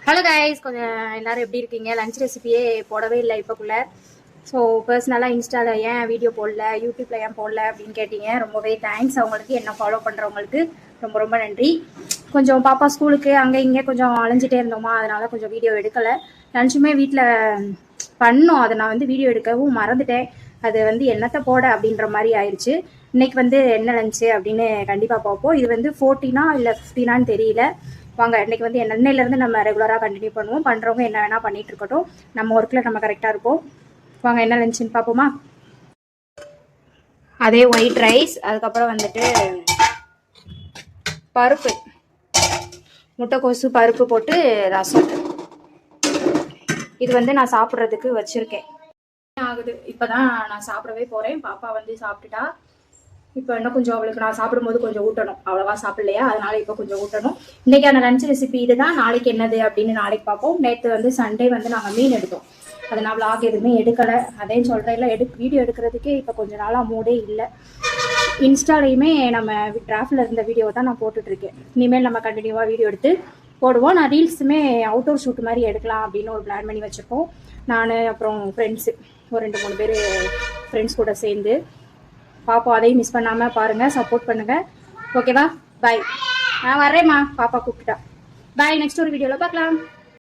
Hello guys, கொஞ்சம் எல்லாரும் எப்படி இருக்கீங்க? லஞ்ச் ரெசிபியே போடவே இல்லை இப்போக்குள்ள. ஸோ பர்சனலாக இன்ஸ்டாவில் ஏன் வீடியோ போடல, யூடியூப்பில் ஏன் போடல அப்படின்னு கேட்டீங்க. ரொம்பவே தேங்க்ஸ் அவங்களுக்கு, என்ன ஃபாலோ பண்ணுறவங்களுக்கு ரொம்ப ரொம்ப நன்றி. கொஞ்சம் பாப்பா ஸ்கூலுக்கு அங்கே இங்கே கொஞ்சம் அலைஞ்சிட்டே இருந்தோமா, அதனால கொஞ்சம் வீடியோ எடுக்கலை. லஞ்சுமே வீட்டில் பண்ணோம், அதை நான் வீடியோ எடுக்கவும் மறந்துட்டேன். அது என்னத்தை போட அப்படின்ற மாதிரி ஆயிடுச்சு. இன்னைக்கு என்ன லஞ்சு அப்படின்னு கண்டிப்பாக பார்ப்போம். இது 14 இல்லை 15 தெரியல. வாங்க இன்னைக்கு என்னையிலேருந்து நம்ம ரெகுலராக கண்டினியூ பண்ணுவோம். பண்ணுறவங்க என்ன வேணால் பண்ணிட்டு இருக்கட்டும், நம்ம ஒர்க்கில் நம்ம கரெக்டாக இருப்போம். வாங்க என்ன லஞ்சுன்னு பார்ப்போமா. அதே ஒயிட் ரைஸ், அதுக்கப்புறம் பருப்பு, முட்டைக்கோசு பருப்பு போட்டு ரசம். இது நான் சாப்பிட்றதுக்கு வச்சுருக்கேன். ஆகுது இப்போதான் நான் சாப்பிடவே போகிறேன். பாப்பா சாப்பிட்டுட்டா. இப்போ இன்னும் கொஞ்சம் அவளுக்கு நான் சாப்பிடும்போது கொஞ்சம் ஊட்டணும். அவ்வளோவா சாப்பிடலையா, அதனால இப்போ கொஞ்சம் ஊட்டணும். இன்னைக்கான லஞ்ச் ரெசிபி இதுதான். நாளைக்கு என்னது அப்படின்னு நாளைக்கு பார்ப்போம். நேற்று சண்டே நாங்கள் மீன் எடுத்தோம். அதை நான் விளாக் எதுவுமே எடுக்கலை. அதையும் சொல்கிறேன், இல்லை வீடியோ எடுக்கிறதுக்கே இப்போ கொஞ்சம் நாளாக மூடே இல்லை. இன்ஸ்டாலையுமே நம்ம டிராஃபில் இருந்த வீடியோ தான் நான் போட்டுட்ருக்கேன். இனிமேல் நம்ம கண்டினியூவாக வீடியோ எடுத்து போடுவோம். நான் ரீல்ஸுமே அவுட்டோர் ஷூட் மாதிரி எடுக்கலாம் அப்படின்னு ஒரு பிளான் பண்ணி வச்சுருக்கோம். நான் அப்புறம் ஃப்ரெண்ட்ஸு ஒரு 2-3 பேர் ஃப்ரெண்ட்ஸ் கூட சேர்ந்து பாப்பா. அதையும் மிஸ் பண்ணாமல் பாருங்கள், சப்போர்ட் பண்ணுங்கள். ஓகேவா? பாய். நான் வரேம்மா, பாப்பா கூப்பிட்டுட்டா. பாய். நெக்ஸ்ட் ஒரு வீடியோவில் பார்க்கலாம்.